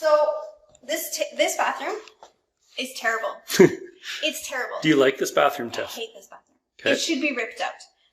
So this bathroom is terrible. It's terrible. Do you like this bathroom, I Tiff? hate this bathroom. Okay. It should be ripped out.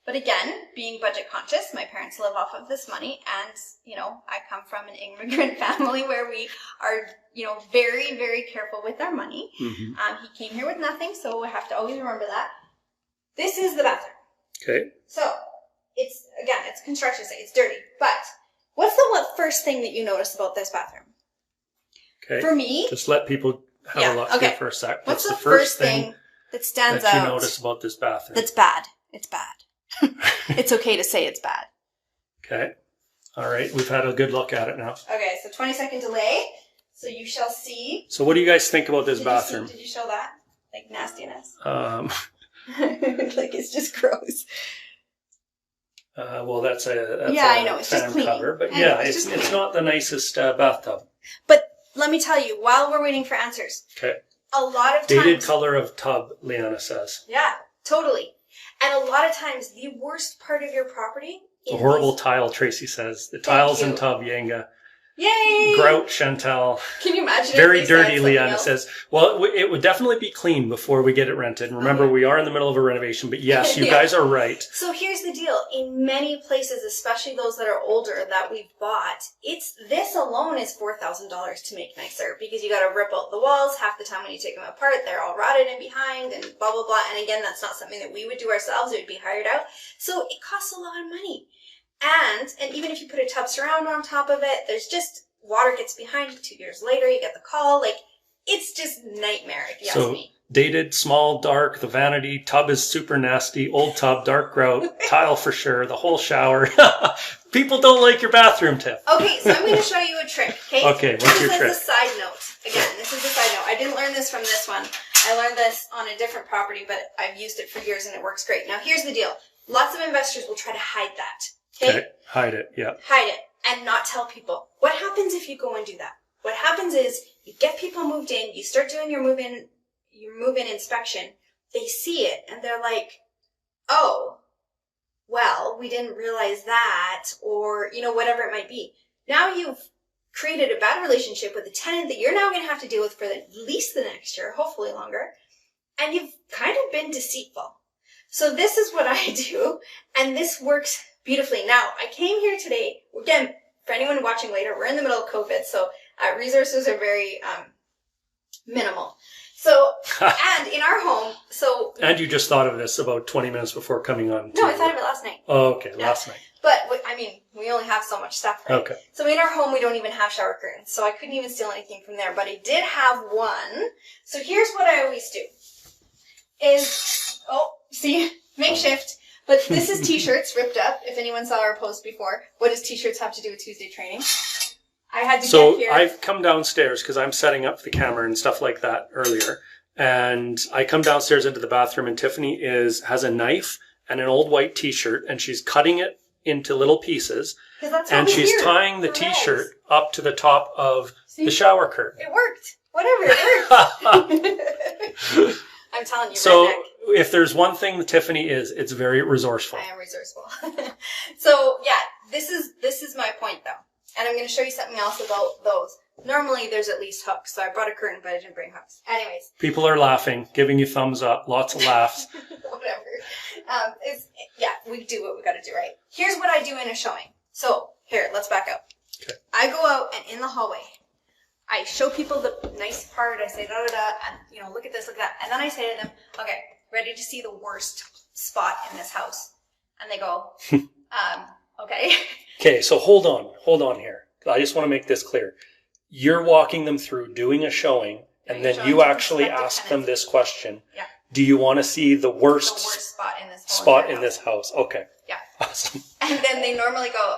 But again, being budget conscious, my parents live off of this money, and, I come from an immigrant family where we are, very, very careful with our money. Mm-hmm. He came here with nothing, so I have to always remember that. This is the bathroom. Okay. So, it's construction site, it's dirty, but what's the first thing that you notice about this bathroom? Okay. For me... Just let people have a look here for a sec. What's the first thing that stands out? That you notice about this bathroom? That's bad. It's bad. It's okay to say it's bad. Okay. All right. We've had a good look at it now. Okay, so 20-second delay. So you shall see. So what do you guys think about this bathroom? Did you show that? Like nastiness? Like it's just gross. Well, that's a I know. It's just fan clean. cover, but it's not the nicest bathtub. But let me tell you, while we're waiting for answers, okay, a lot of times dated color of tub, Leanna says. Yeah, totally. And a lot of times, the worst part of your property is the horrible tile, Tracy says. The tiles in tub, Yanga. Yay! Grout, Chantal. Can you imagine? Very dirty, Leanna says. Well, it would definitely be clean before we get it rented. Remember, we are in the middle of a renovation, but yes, you guys are right. So here's the deal. In many places, especially those that are older that we've bought, this alone is $4,000 to make nicer, because you got to rip out the walls. Half the time when you take them apart, they're all rotted in behind and blah, blah, blah. And again, that's not something that we would do ourselves. It would be hired out. So it costs a lot of money. And even if you put a tub surround on top of it, there's just water gets behind you. 2 years later, you get the call. Like, it's just nightmare, if you ask me. Dated, small, dark, the vanity, tub is super nasty, old tub, dark grout, tile for sure, the whole shower. People don't like your bathroom, Tiff. Okay, so I'm going to show you a trick, okay? Okay, what's your trick? This is a side note. Again, this is a side note. I didn't learn this from this one. I learned this on a different property, but I've used it for years and it works great. Now, here's the deal. Lots of investors will try to hide that. Okay? Hide it, yeah. Hide it and not tell people. What happens if you go and do that? What happens is you get people moved in, you start doing your move-in inspection, they see it and they're like, oh, well, we didn't realize that, or, whatever it might be. Now you've created a bad relationship with a tenant that you're now going to have to deal with for at least the next year, hopefully longer, and you've kind of been deceitful. So this is what I do, and this works beautifully. Now, I came here today, again, for anyone watching later, we're in the middle of COVID, so resources are very minimal. So, and in our home, And you just thought of this about 20 minutes before coming on. No, I thought of it last night. Oh, okay, last night. But, we only have so much stuff, right? Okay. So in our home, we don't even have shower curtains, so I couldn't even steal anything from there, but I did have one. So here's what I always do, makeshift. But this is t-shirts ripped up, if anyone saw our post before. What does t-shirts have to do with Tuesday training? I had to get here. So I've come downstairs because I'm setting up the camera and stuff like that earlier. And I come downstairs into the bathroom and Tiffany has a knife and an old white t-shirt and she's cutting it into little pieces. And she's tying the t-shirt up to the top of the shower curtain. It worked. Whatever, it worked. I'm telling you, so redneck. If there's one thing that Tiffany is, it's very resourceful. I am resourceful. So yeah, this is my point though. And I'm going to show you something else about those. Normally there's at least hooks, so I brought a curtain, but I didn't bring hooks. Anyways. People are laughing, giving you thumbs up, lots of laughs. Whatever. We do what we got to do, right? Here's what I do in a showing. So here, let's back up. Okay. I go out and in the hallway, I show people the nice part. I say da-da-da, and look at this, look at that. And then I say to them, okay, ready to see the worst spot in this house? And they go, okay. Okay, so hold on here. I just want to make this clear. You're walking them through doing a showing, and then you actually ask them this question. Yeah. Do you want to see the worst spot in this house? Okay. Yeah. Awesome. And then they normally go,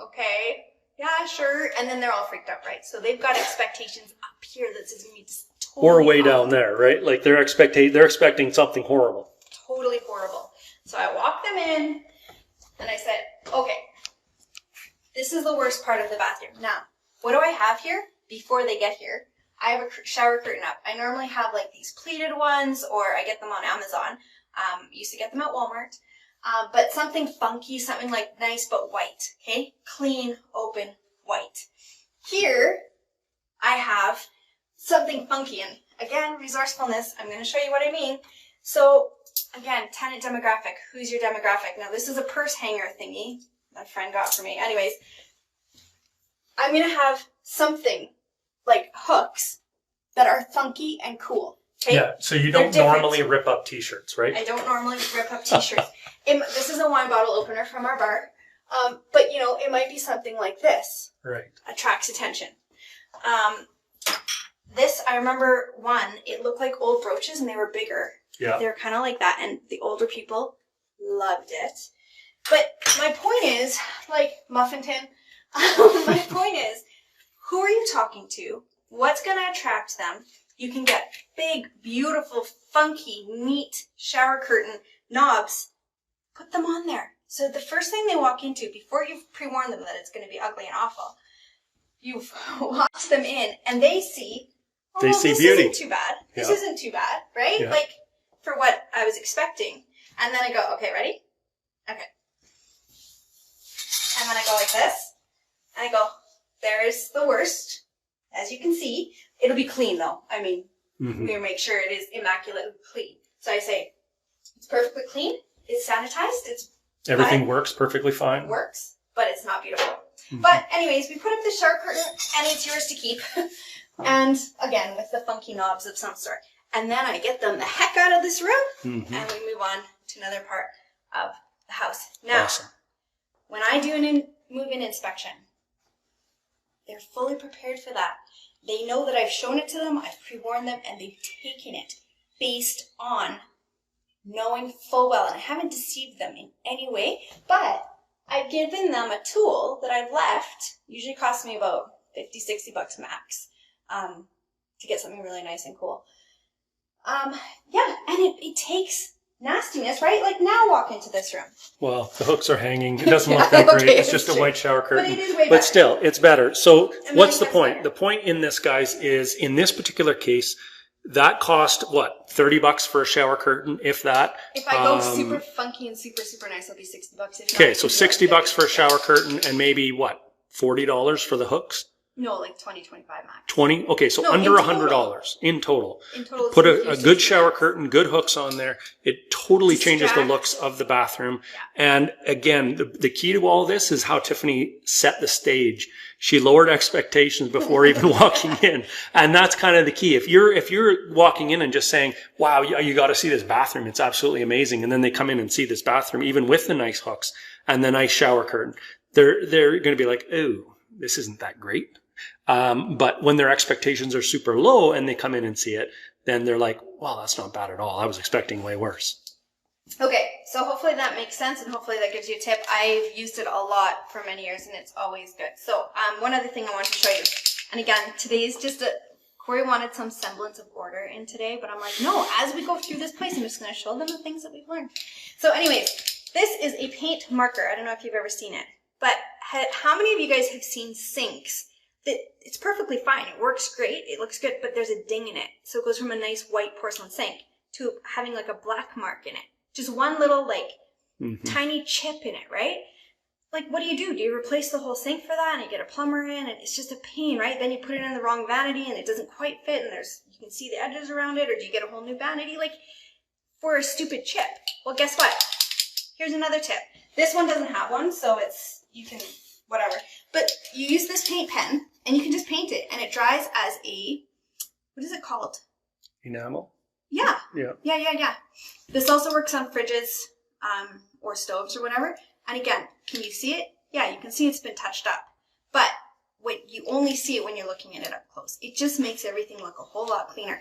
okay, yeah, sure. And then they're all freaked out, right? So they've got expectations up here that's going to be just totally or way down there, right? Like they're expecting something horrible. Totally horrible. So I walk them in, and I said, okay, this is the worst part of the bathroom. Now, what do I have here before they get here? I have a shower curtain up. I normally have like these pleated ones, or I get them on Amazon. Used to get them at Walmart. But something funky, something like nice but white, okay? Clean, open, white. Here, I have something funky. And again, resourcefulness, I'm going to show you what I mean. So again, tenant demographic. Who's your demographic? Now this is a purse hanger thingy my friend got for me. Anyways, I'm going to have something like hooks that are funky and cool. Okay? Yeah, so you don't normally rip up t-shirts, right? I don't normally rip up t-shirts. This is a wine bottle opener from our bar. But, you know, it might be something like this. Right. Attracts attention. This, I remember one, it looked like old brooches and they were bigger. Yeah. They were kind of like that, and the older people loved it. But my point is, like Muffin Tin, my point is, who are you talking to? What's going to attract them? You can get big, beautiful, funky, neat shower curtain knobs. Put them on there. So the first thing they walk into, before you've pre-warned them that it's going to be ugly and awful, you've watched them in and they see, oh, they see this beauty. isn't too bad. This isn't too bad, right? Yeah. Like for what I was expecting. And then I go, okay, ready? Okay. And then I go like this. And I go, there's the worst. As you can see, it'll be clean though. I mean, we make sure it is immaculately clean. So I say, it's perfectly clean. It's sanitized. It's everything fine. Works perfectly fine. Works, but it's not beautiful. But anyways, we put up the shower curtain and it's yours to keep. And again, with the funky knobs of some sort. And then I get them the heck out of this room and we move on to another part of the house. Now, when I do an move-in inspection, they're fully prepared for that. They know that I've shown it to them, I've pre-warned them, and they've taken it based on knowing full well. And I haven't deceived them in any way, but I've given them a tool that I've left, usually costs me about $50-$60 max, to get something really nice and cool. Yeah, and it takes nastiness, right? Like now walk into this room. Well, the hooks are hanging. It doesn't look that great. It's just a white shower curtain. But it is way better. But still, it's better. So what's the point? Better. The point in this, guys, is in this particular case, that cost, what, $30 for a shower curtain, if that? If I go super funky and super, super nice, it'll be $60. Okay, so $60 for a shower curtain and maybe, what, $40 for the hooks? No, like 25 max. 20? Okay, so No, under in $100 in total. In total, Put a good shower curtain, good hooks on there. It totally changes the Distract. looks of the bathroom. Yeah. And again, the key to all this is how Tiffany set the stage. She lowered expectations before even walking in. And that's kind of the key. If you're walking in and just saying, wow, you got to see this bathroom. It's absolutely amazing. And then they come in and see this bathroom, even with the nice hooks and the nice shower curtain. They're going to be like, oh, this isn't that great. But when their expectations are super low and they come in and see it, then they're like, well, that's not bad at all. I was expecting way worse. Okay, so hopefully that makes sense and hopefully that gives you a tip. I've used it a lot for many years and it's always good. So one other thing I want to show you. And again, today's just Corey wanted some semblance of order in today, but I'm like, no, as we go through this place, I'm just going to show them the things that we've learned. So anyways, this is a paint marker. I don't know if you've ever seen it, but how many of you guys have seen sinks? It's perfectly fine. It works great. It looks good, but there's a ding in it. So it goes from a nice white porcelain sink to having like a black mark in it. Just one little tiny chip in it, right? Like what do? Do you replace the whole sink for that and you get a plumber in and it's just a pain, right? Then you put it in the wrong vanity and it doesn't quite fit and you can see the edges around it, or do you get a whole new vanity like for a stupid chip? Well, guess what? Here's another tip. This one doesn't have one, so you can whatever. But you use this paint pen and you can just paint it and it dries as what is it called? Enamel? Yeah. Yeah. This also works on fridges or stoves or whatever. And again, can you see it? Yeah, you can see it's been touched up. But you only see it when you're looking at it up close. It just makes everything look a whole lot cleaner.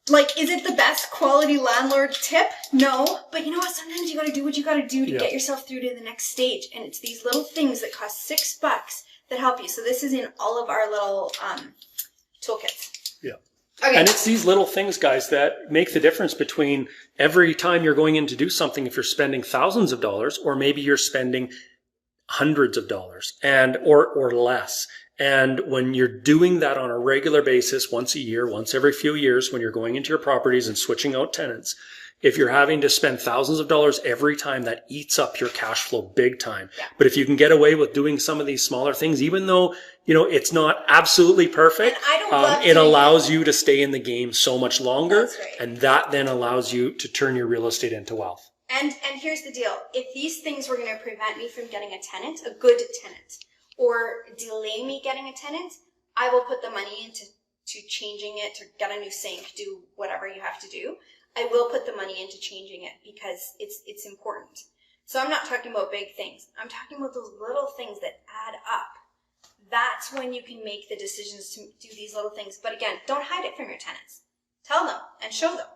Like, is it the best quality landlord tip? No. But you know what? Sometimes you got to do what you got to do to get yourself through to the next stage. And it's these little things that cost $6 that help you. So this is in all of our little toolkits. Yeah. Okay. And it's these little things, guys, that make the difference between every time you're going in to do something, if you're spending thousands of dollars, or maybe you're spending hundreds of dollars or less. And when you're doing that on a regular basis, once a year, once every few years, when you're going into your properties and switching out tenants, If you're having to spend thousands of dollars every time, that eats up your cash flow big time. Yeah. But if you can get away with doing some of these smaller things, even though, it's not absolutely perfect, And I don't love it doing allows you to stay in the game so much longer. That's right. And that then allows you to turn your real estate into wealth. And here's the deal. If these things were going to prevent me from getting a tenant, a good tenant, or delay me getting a tenant, I will put the money into changing it, to get a new sink, do whatever you have to do. I will put the money into changing it because it's important. So I'm not talking about big things. I'm talking about those little things that add up. That's when you can make the decisions to do these little things. But again, don't hide it from your tenants. Tell them and show them.